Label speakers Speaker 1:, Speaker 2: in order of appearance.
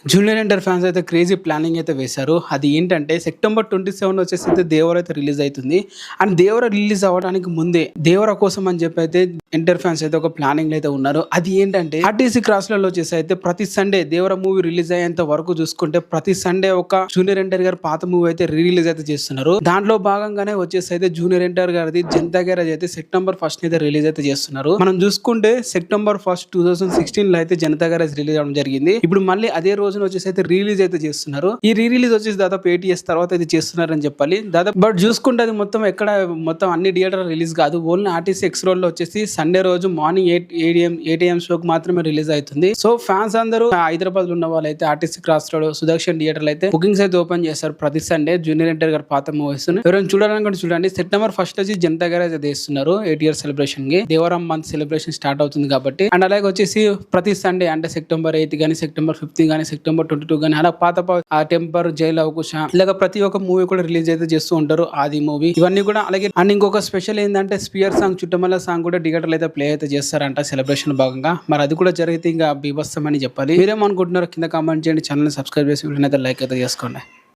Speaker 1: Junior NTR fans అయితే crazy planning అయితే వేశారు. అది ఏంటంటే సెప్టెంబర్ 27 వచ్చేసి అయితే దేవర అయితే రిలీజ్ అవుతుంది. అండ్ దేవర రిలీజ్ అవ్వడానికి ముందే దేవర కోసం అని చెప్పి అయితే ఎన్టీఆర్ ఫ్యాన్స్ అయితే ఒక ప్లానింగ్ అయితే ఉన్నారు. అది ఏంటంటే ఆర్టీసీ క్రాస్లలో వచ్చేసి అయితే ప్రతి సండే దేవర మూవీ రిలీజ్ అయ్యేంత వరకు చూసుకుంటే ప్రతి సండే ఒక జూనియర్ ఎన్టీఆర్ గారి పాత మూవీ అయితే రిలీజ్ అయితే చేస్తున్నారు. దాంట్లో భాగంగానే వచ్చేసి అయితే జూనియర్ ఎన్టీఆర్ గారిది జనతా గ్యారేజ్ అయితే సెప్టెంబర్ 1 అయితే రిలీజ్ అయితే చేస్తున్నారు. మనం చూసుకుంటే సెప్టెంబర్ 1, 2016 లో అయితే జనతా గ్యారేజ్ రిలీజ్ అవ్వడం జరిగింది. ఇప్పుడు మళ్ళీ అదే రోజున వచ్చేసి అయితే రిలీజ్ అయితే చేస్తున్నారు. ఈ రిలీజ్ వచ్చేసి దాదాపు 8 years తర్వాత అయితే చేస్తున్నారని చెప్పాలి. దాదాపు బట్ చూసుకుంటే అది మొత్తం అన్ని థియేటర్ రిలీజ్ కాదు. ఓన్లీ ఆర్టీసీ ఎక్స్ రోడ్ లో వచ్చేసి సండే రోజు మార్నింగ్ 8 AM షోకి మాత్రమే రిలీజ్ అవుతుంది. సో ఫ్యాన్స్ అందరూ హైదరాబాద్ లో ఉన్న వాళ్ళు అయితే RTC cross road Sudarshan theatre అయితే బుకింగ్స్ అయితే ఓపెన్ చేస్తారు ప్రతి సండే జూనియర్ ఎన్టీఆర్ గారి పాత మూవీస్. ఎవరైనా చూడాలనుకుంటే చూడండి. సెప్టెంబర్ 1 వచ్చి జనతా గ్యారేజ్ అయితే ఇస్తున్నారు 8 years సెలబ్రేషన్ కి. దేవరం మంత్ సెలబ్రేషన్ స్టార్ట్ అవుతుంది కాబట్టి. అండ్ అలాగే వచ్చేసి ప్రతి సండే అంటే సెప్టెంబర్ 8 కానీ సెప్టెంబర్ 15 కానీ సెప్టెంబర్ 22 కానీ అలా పాత టెంపర్ జైల్ అవకుశ ఇలాగ ప్రతి ఒక్క మూవీ కూడా రిలీజ్ అయితే చేస్తూ ఉంటారు. ఆది మూవీ ఇవన్నీ కూడా. అలాగే అండ్ ఇంకొక స్పెషల్ ఏంటంటే స్పియర్ సాంగ్ చుట్టమల్ల సాంగ్ కూడా థియేటర్లు అయితే ప్లే అయితే చేస్తారంట సెలబ్రేషన్ భాగంగా. మరి అది కూడా జరిగితే ఇంకా బీభత్సం అని చెప్పాలి. మీరేమనుకుంటున్నారు కింద కామెంట్ చేయండి. ఛానల్ సబ్స్క్రైబ్ చేసి వీడియోని అయితే లైక్ అయితే చేసుకోండి.